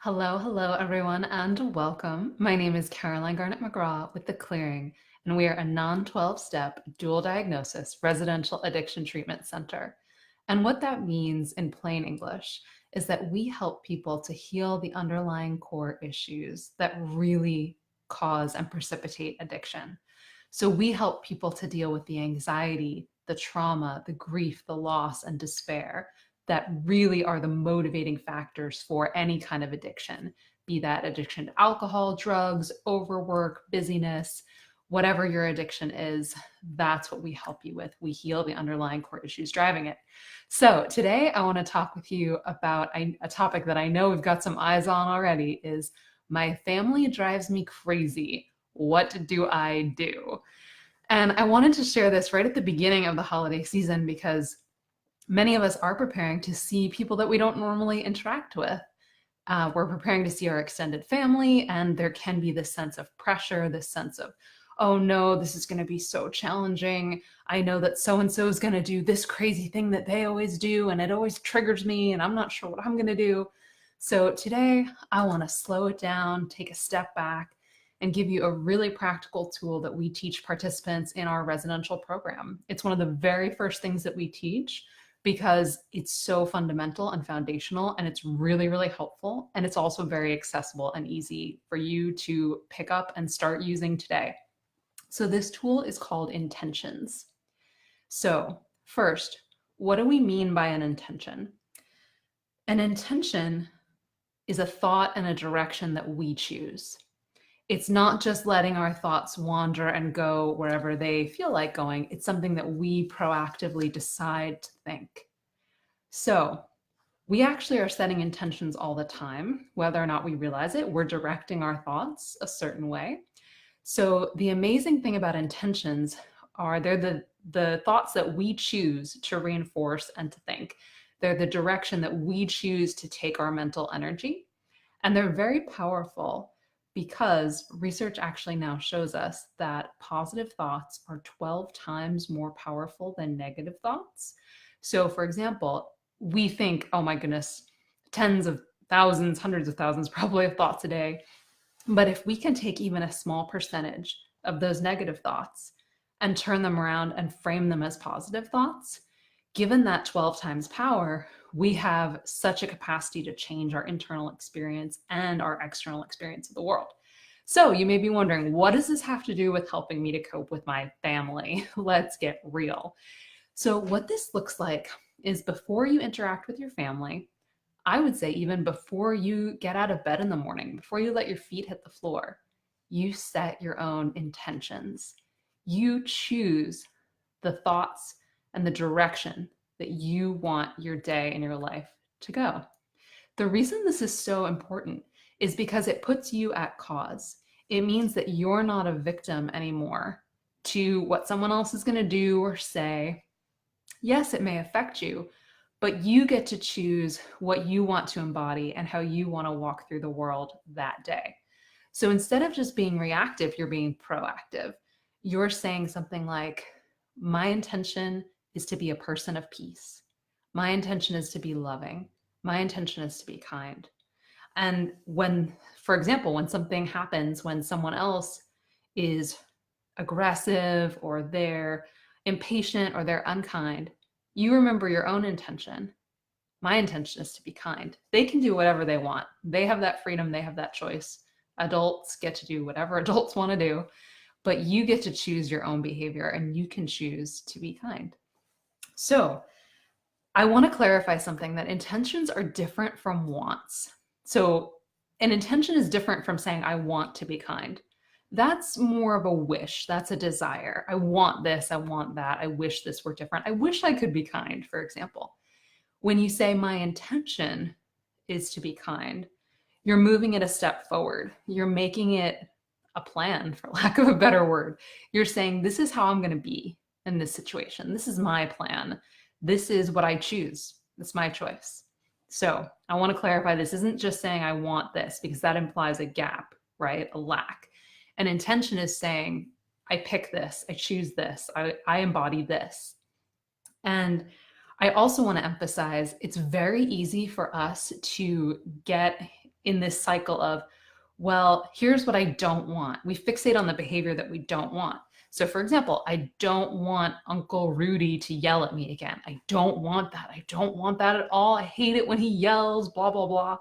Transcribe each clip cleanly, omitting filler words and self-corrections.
Hello, everyone, and welcome. My name is Caroline Garnett McGraw with The Clearing, and we are a non 12-step dual diagnosis residential addiction treatment center. And what that means in plain English is that we help people to heal the underlying core issues that really cause and precipitate addiction. So we help people to deal with the anxiety, the trauma, the grief, the loss, and despair that really are the motivating factors for any kind of addiction, be that addiction to alcohol, drugs, overwork, busyness, whatever your addiction is, that's what we help you with. We heal the underlying core issues driving it. So today I want to talk with you about a topic that I know we've got some eyes on already is my family drives me crazy. What do I do? And I wanted to share this right at the beginning of the holiday season because many of us are preparing to see people that we don't normally interact with. We're preparing to see our extended family, and there can be this sense of pressure, this sense of, oh no, this is going to be so challenging. I know that so and so is going to do this crazy thing that they always do, and it always triggers me, and I'm not sure what I'm going to do. So today, I want to slow it down, take a step back, and give you a really practical tool that we teach participants in our residential program. It's one of the very first things that we teach because it's so fundamental and foundational, and it's really, really helpful. And it's also very accessible and easy for you to pick up and start using today. So this tool is called intentions. So first, what do we mean by an intention? An intention is a thought and a direction that we choose. It's not just letting our thoughts wander and go wherever they feel like going. It's something that we proactively decide to think. So we actually are setting intentions all the time, whether or not we realize it. We're directing our thoughts a certain way. So the amazing thing about intentions are they're the thoughts that we choose to reinforce and to think. They're the direction that we choose to take our mental energy. And they're very powerful because research actually now shows us that positive thoughts are 12 times more powerful than negative thoughts. So, for example, we think, oh my goodness, tens of thousands, hundreds of thousands probably of thoughts a day. But if we can take even a small percentage of those negative thoughts and turn them around and frame them as positive thoughts, given that 12 times power, we have such a capacity to change our internal experience and our external experience of the world. So you may be wondering, what does this have to do with helping me to cope with my family? Let's get real. So what this looks like is before you interact with your family, I would say even before you get out of bed in the morning, before you let your feet hit the floor, you set your own intentions. You choose the thoughts and the direction that you want your day and your life to go. The reason this is so important is because it puts you at cause. It means that you're not a victim anymore to what someone else is going to do or say. Yes, it may affect you, but you get to choose what you want to embody and how you want to walk through the world that day. So instead of just being reactive, you're being proactive. You're saying something like, my intention is to be a person of peace. My intention is to be loving. My intention is to be kind. And when, for example, when something happens, when someone else is aggressive or they're impatient or they're unkind, you remember your own intention. My intention is to be kind. They can do whatever they want. They have that freedom, they have that choice. Adults get to do whatever adults want to do, but you get to choose your own behavior and you can choose to be kind. So, I want to clarify something that intentions are different from wants. So, an intention is different from saying, I want to be kind. That's more of a wish. That's a desire. I want this. I want that. I wish this were different. I wish I could be kind, for example. When you say, my intention is to be kind, you're moving it a step forward. You're making it a plan, for lack of a better word. You're saying, this is how I'm going to be in this situation. This is my plan. This is what I choose. It's my choice. So I want to clarify, this isn't just saying I want this, because that implies a gap, right? A lack. An intention is saying, I pick this, I choose this, I embody this. And I also want to emphasize it's very easy for us to get in this cycle of, well, here's what I don't want. We fixate on the behavior that we don't want. So, for example, I don't want Uncle Rudy to yell at me again. I don't want that. I don't want that at all. I hate it when he yells, blah, blah, blah.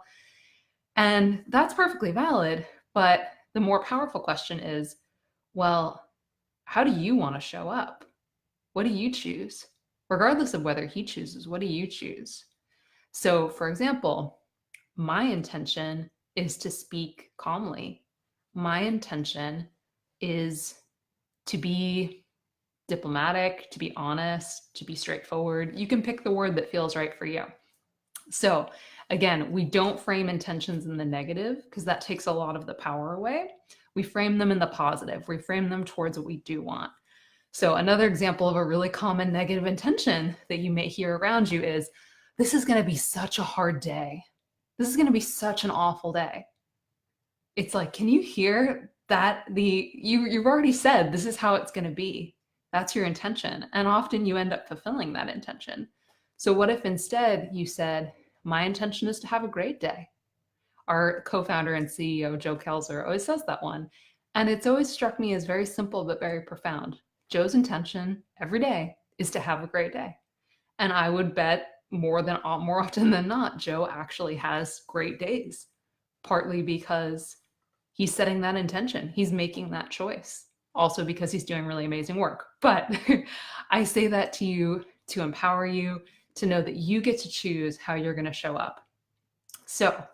And that's perfectly valid. But the more powerful question is, well, how do you want to show up? What do you choose? Regardless of whether he chooses, what do you choose? So, for example, my intention is to speak calmly. My intention is to be diplomatic, to be honest, to be straightforward. You can pick the word that feels right for you. So, again, we don't frame intentions in the negative because that takes a lot of the power away. We frame them in the positive. We frame them towards what we do want. So, another example of a really common negative intention that you may hear around you is, this is going to be such a hard day. This is going to be such an awful day. It's like, can you hear that? You've already said this is how it's going to be. That's your intention. And often you end up fulfilling that intention. So what if instead you said, my intention is to have a great day? Our co-founder and CEO, Joe Kelzer, always says that one. And it's always struck me as very simple, but very profound. Joe's intention every day is to have a great day. And I would bet more often than not, Joe actually has great days, partly because he's setting that intention. He's making that choice. Also because he's doing really amazing work. But I say that to you to empower you, to know that you get to choose how you're going to show up. So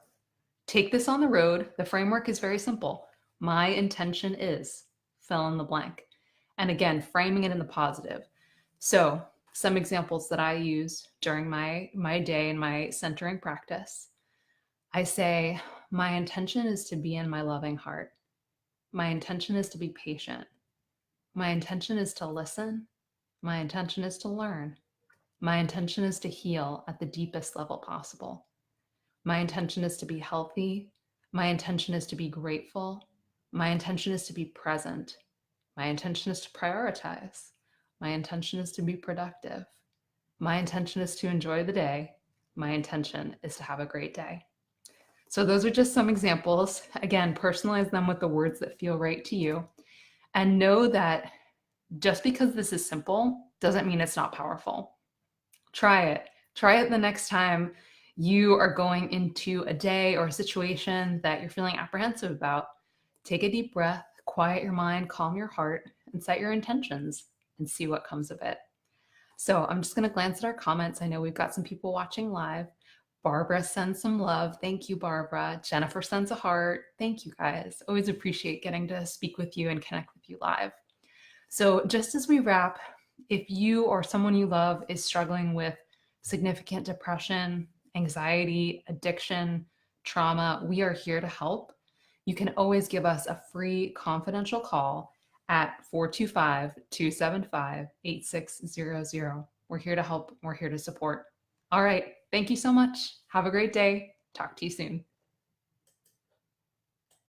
take this on the road. The framework is very simple. My intention is fill in the blank. And again, framing it in the positive. So some examples that I use during my day and my centering practice. I say, my intention is to be in my loving heart. My intention is to be patient. My intention is to listen. My intention is to learn. My intention is to heal at the deepest level possible. My intention is to be healthy. My intention is to be grateful. My intention is to be present. My intention is to prioritize. My intention is to be productive. My intention is to enjoy the day. My intention is to have a great day. So those are just some examples. Again, personalize them with the words that feel right to you. And know that just because this is simple doesn't mean it's not powerful. Try it. Try it the next time you are going into a day or a situation that you're feeling apprehensive about. Take a deep breath, quiet your mind, calm your heart, and set your intentions and see what comes of it. So I'm just going to glance at our comments. I know we've got some people watching live. Barbara sends some love. Thank you, Barbara. Jennifer sends a heart. Thank you, guys. Always appreciate getting to speak with you and connect with you live. So just as we wrap, if you or someone you love is struggling with significant depression, anxiety, addiction, trauma, we are here to help. You can always give us a free confidential call at 425-275-8600. We're here to help. We're here to support. All right. Thank you so much. Have a great day. Talk to you soon.